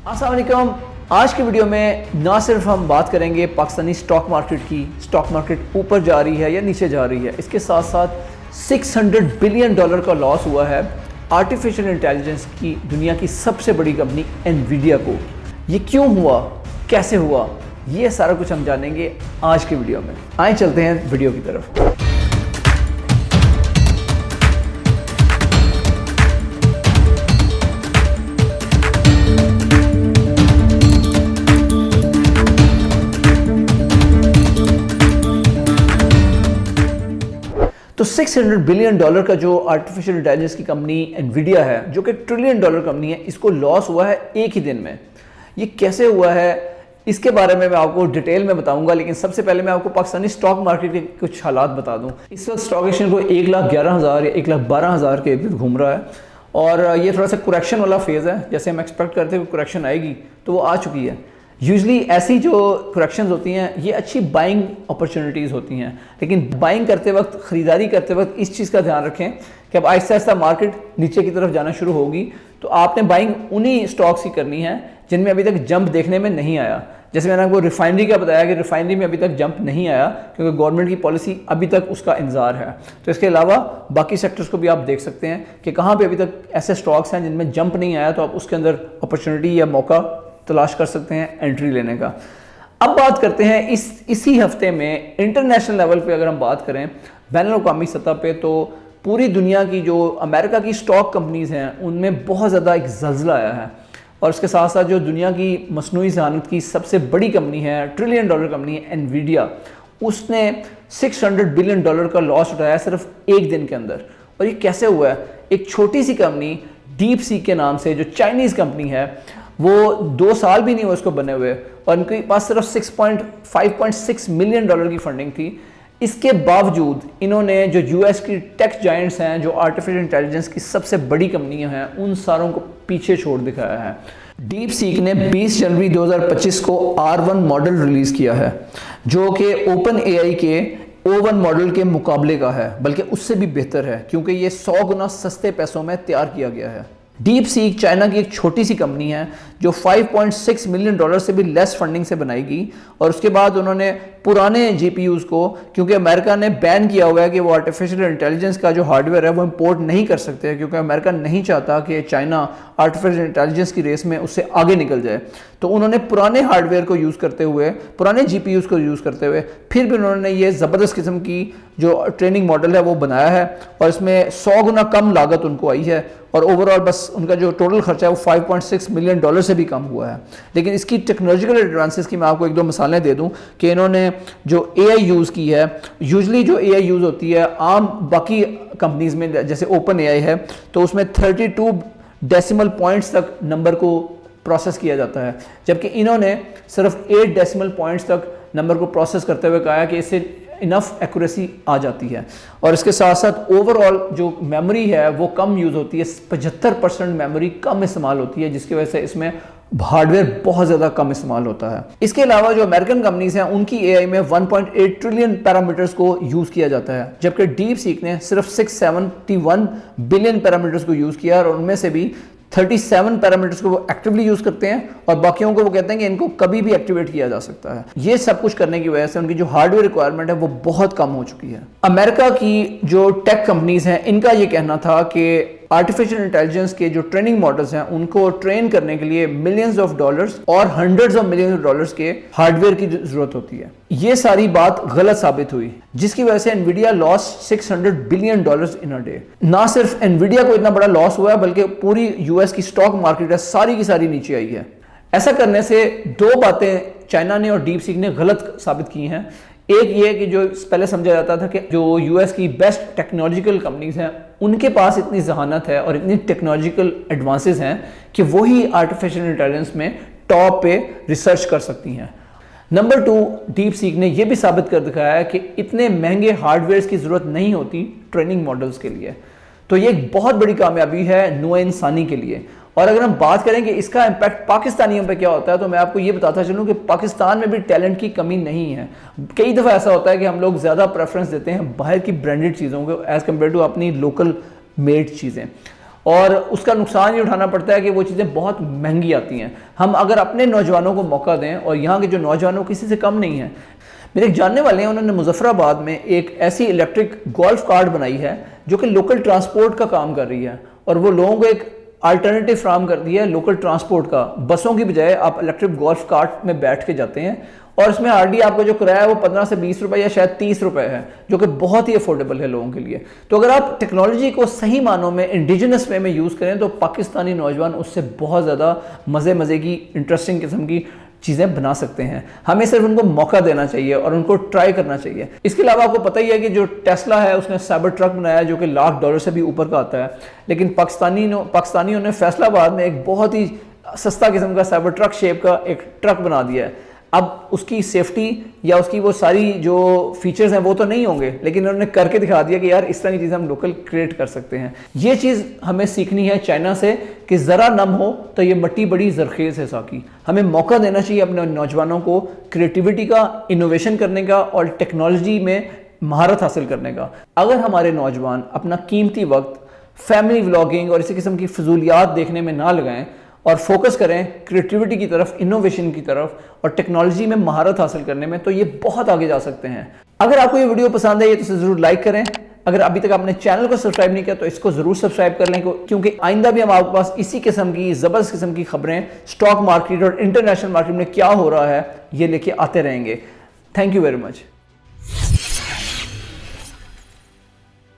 अस्सलाम वालेकुम। आज की वीडियो में ना सिर्फ हम बात करेंगे पाकिस्तानी स्टॉक मार्केट की, स्टॉक मार्केट ऊपर जा रही है या नीचे जा रही है, इसके साथ साथ $600 बिलियन का लॉस हुआ है आर्टिफिशियल इंटेलिजेंस की दुनिया की सबसे बड़ी कंपनी एनवीडिया को। ये क्यों हुआ, कैसे हुआ, ये सारा कुछ हम जानेंगे आज की वीडियो में। आए चलते हैं वीडियो की तरफ। तो $600 बिलियन का जो आर्टिफिशियल इंटेलिजेंस की कंपनी एनवीडिया है, जो कि $1 ट्रिलियन कंपनी है, इसको लॉस हुआ है एक ही दिन में। ये कैसे हुआ है इसके बारे में मैं आपको डिटेल में बताऊंगा, लेकिन सबसे पहले मैं आपको पाकिस्तानी स्टॉक मार्केट के कुछ हालात बता दूं। इस वक्त स्टॉक एक्सचेंज को 1,11,000 या 1,12,000 के इर्द घूम रहा है और ये थोड़ा सा करेक्शन वाला फेज़ है। जैसे हम एक्सपेक्ट करते हैं करेक्शन आएगी तो वो आ चुकी है। यूजली ऐसी जो करेक्शंस होती हैं ये अच्छी बाइंग अपॉर्चुनिटीज़ होती हैं, लेकिन बाइंग करते वक्त, ख़रीदारी करते वक्त इस चीज़ का ध्यान रखें कि अब आहिस्ता आहिस्ता मार्केट नीचे की तरफ जाना शुरू होगी तो आपने बाइंग उन्हीं स्टॉक्स की करनी है जिनमें अभी तक जंप देखने में नहीं आया। जैसे मैंने आपको रिफाइनरी का बताया कि रिफाइनरी में अभी तक जंप नहीं आया क्योंकि गवर्नमेंट की पॉलिसी अभी तक उसका इंतजार है। तो इसके अलावा बाकी सेक्टर्स को भी आप देख सकते हैं कि कहाँ पे अभी तक ऐसे स्टॉक्स हैं जिनमें जंप नहीं आया, तो आप उसके अंदर अपॉर्चुनिटी या मौका तलाश कर सकते हैं एंट्री लेने का। अब बात करते हैं इसी हफ्ते में इंटरनेशनल लेवल पे अगर हम बात करें बैनुल-अक़वामी सतह पे, तो पूरी दुनिया की जो अमेरिका की स्टॉक कंपनीज़ हैं उनमें बहुत ज़्यादा एक ज़ल्ज़ला आया है। और उसके साथ साथ जो दुनिया की मसनूई ज़हानत की सबसे बड़ी कंपनी है, $1 ट्रिलियन कंपनी है एनवीडिया, उसने $600 बिलियन का लॉस उठाया सिर्फ एक दिन के अंदर। और ये कैसे हुआ है? एक छोटी सी कंपनी डीप सीक के नाम से, जो चाइनीज़ कंपनी है, वो 2 साल भी नहीं हुए उसको बने हुए और उनके पास सिर्फ 5.6 मिलियन की फंडिंग थी। इसके बावजूद इन्होंने जो यूएस की टेक जायंट्स हैं, जो आर्टिफिशियल इंटेलिजेंस की सबसे बड़ी कंपनियां हैं, उन सारों को पीछे छोड़ दिखाया है। डीप सीक ने 20 जनवरी 2025 को R1 मॉडल रिलीज़ किया है जो कि ओपन एआई के O1 मॉडल के मुकाबले का है, बल्कि उससे भी बेहतर है क्योंकि ये 100 गुना सस्ते पैसों में तैयार किया गया है। डीप सीक चाइना की एक छोटी सी कंपनी है जो $5.6 मिलियन से भी लेस फंडिंग से बनाई गई और उसके बाद उन्होंने पुराने जीपीयूज़ को, क्योंकि अमेरिका ने बैन किया हुआ है कि वो आर्टिफिशियल इंटेलिजेंस का जो हार्डवेयर है वो इंपोर्ट नहीं कर सकते, क्योंकि अमेरिका नहीं चाहता कि चाइना आर्टिफिशियल इंटेलिजेंस की रेस में उससे आगे निकल जाए। तो उन्होंने पुराने हार्डवेयर को यूज़ करते हुए, पुराने जीपीयूज़ को यूज़ करते हुए, फिर भी उन्होंने ये ज़बरदस्त किस्म की जो ट्रेनिंग मॉडल है वो बनाया है और इसमें 100 गुना कम लागत उनको आई है और ओवरऑल बस उनका जो टोटल खर्चा है वो $5.6 मिलियन से भी कम हुआ है। लेकिन इसकी टेक्नोलॉजिकल एडवांसेस की मैं आपको 1-2 मिसालें दे दूं कि इन्होंने जो एआई यूज़ की है, यूजली जो एआई यूज़ होती है आम बाकी कंपनीज में, जैसे ओपन एआई है, तो उसमें 32 डेसिमल पॉइंट्स तक नंबर को प्रोसेस किया जाता है, जबकि इन्होंने सिर्फ 8 डेसिमल पॉइंट्स तक नंबर को प्रोसेस करते हुए कहा है कि इससे इनफ एक्यूरेसी आ जाती है। और इसके साथ साथ ओवरऑल जो मेमोरी है वो कम यूज़ होती है, 75% मेमोरी कम इस्तेमाल होती है, जिसकी वजह से इसमें हार्डवेयर बहुत ज़्यादा कम इस्तेमाल होता है। इसके अलावा जो अमेरिकन कंपनीज हैं उनकी एआई में 1.8 ट्रिलियन पैरामीटर्स को यूज़ किया जाता है, जबकि डीप सीक ने सिर्फ 671 बिलियन पैरामीटर्स को यूज़ किया और उनमें से भी 37 पैरामीटर्स को वो एक्टिवली यूज़ करते हैं और बाकियों को वो कहते हैं कि इनको कभी भी एक्टिवेट किया जा सकता है। ये सब कुछ करने की वजह से उनकी जो हार्डवेयर रिक्वायरमेंट है वो बहुत कम हो चुकी है। अमेरिका की जो टेक कंपनीज हैं इनका ये कहना था कि आर्टिफिशियल इंटेलिजेंस के जो ट्रेनिंग मॉडल्स हैं उनको ट्रेन करने के लिए मिलियंस ऑफ डॉलर्स और hundreds of millions of dollars के हार्डवेयर की जरूरत होती है। ये सारी बात गलत साबित हुई, जिसकी वजह से Nvidia loss $600 billion in a day. ना सिर्फ एनवीडिया को इतना बड़ा लॉस हुआ है बल्कि पूरी यूएस की स्टॉक मार्केट है सारी की सारी नीचे आई है। ऐसा करने से 2 बातें चाइना ने और डीप सीक ने गलत साबित की हैं। एक ये कि जो पहले समझा जाता था कि जो यूएस की बेस्ट टेक्नोलॉजिकल कंपनीज हैं उनके पास इतनी जहानत है और इतनी टेक्नोलॉजिकल एडवांसेस हैं कि वही आर्टिफिशियल इंटेलिजेंस में टॉप पे रिसर्च कर सकती हैं। नंबर 2, डीप सीक ने यह भी साबित कर दिखाया है कि इतने महंगे हार्डवेयर की जरूरत नहीं होती ट्रेनिंग मॉडल्स के लिए। तो ये एक बहुत बड़ी कामयाबी है नौ इंसानी के लिए। और अगर हम बात करें कि इसका इम्पैक्ट पाकिस्तानियों पे क्या होता है, तो मैं आपको ये बताता चलूँ कि पाकिस्तान में भी टैलेंट की कमी नहीं है। कई दफ़ा ऐसा होता है कि हम लोग ज़्यादा प्रेफरेंस देते हैं बाहर की ब्रांडेड चीज़ों को एज़ कम्पेयर टू अपनी लोकल मेड चीज़ें। और उसका नुकसान ये उठाना पड़ता है कि वो चीज़ें बहुत महंगी आती हैं। हम अगर अपने नौजवानों को मौका दें, और यहाँ के जो नौजवानों किसी से कम नहीं है, मेरे एक जानने वाले हैं, उन्होंने मुजफ्फराबाद में एक ऐसी इलेक्ट्रिक गोल्फ कार्ट बनाई है जो कि लोकल ट्रांसपोर्ट का काम कर रही है, और वो लोगों को एक अल्टरनेटिव फ्राहम कर दिया है लोकल ट्रांसपोर्ट का। बसों की बजाय आप इलेक्ट्रिक गोल्फ कार्ट में बैठ के जाते हैं, और इसमें हार्डली आपका जो किराया है वो 15 से 20 रुपए या शायद 30 रुपए है, जो कि बहुत ही अफोर्डेबल है लोगों के लिए। तो अगर आप टेक्नोलॉजी को सही मानों में इंडिजिनस वे में यूज़ करें तो पाकिस्तानी नौजवान उससे बहुत ज़्यादा मज़े की इंटरेस्टिंग किस्म की चीज़ें बना सकते हैं। हमें सिर्फ उनको मौका देना चाहिए और उनको ट्राई करना चाहिए। इसके अलावा आपको पता ही है कि जो टेस्ला है उसने साइबर ट्रक बनाया जो कि $1,00,000 से भी ऊपर का आता है, लेकिन पाकिस्तानियों ने फैसलाबाद में एक बहुत ही सस्ता किस्म का साइबर ट्रक शेप का एक ट्रक बना दिया है। अब उसकी सेफ्टी या उसकी वो सारी जो फीचर्स हैं वो तो नहीं होंगे, लेकिन उन्होंने करके दिखा दिया कि यार इस तरह की चीज़ें हम लोकल क्रिएट कर सकते हैं। ये चीज़ हमें सीखनी है चाइना से कि ज़रा नम हो तो ये मट्टी बड़ी जरखेज़ है साकी। हमें मौका देना चाहिए अपने नौजवानों को क्रिएटिविटी का, इनोवेशन करने का और टेक्नोलॉजी में महारत हासिल करने का। अगर हमारे नौजवान अपना कीमती वक्त फैमिली व्लॉगिंग और इसी किस्म की फजूलियात देखने में ना लगाएं और फोकस करें क्रिएटिविटी की तरफ, इनोवेशन की तरफ और टेक्नोलॉजी में महारत हासिल करने में, तो ये बहुत आगे जा सकते हैं। अगर आपको ये वीडियो पसंद है तो इसे ज़रूर लाइक करें। अगर अभी तक आपने चैनल को सब्सक्राइब नहीं किया तो इसको ज़रूर सब्सक्राइब कर लें, क्योंकि आइंदा भी हम आपके पास इसी किस्म की ज़बरदस्त किस्म की खबरें स्टॉक मार्केट और इंटरनेशनल मार्केट में क्या हो रहा है ये लेके आते रहेंगे। Thank you very much.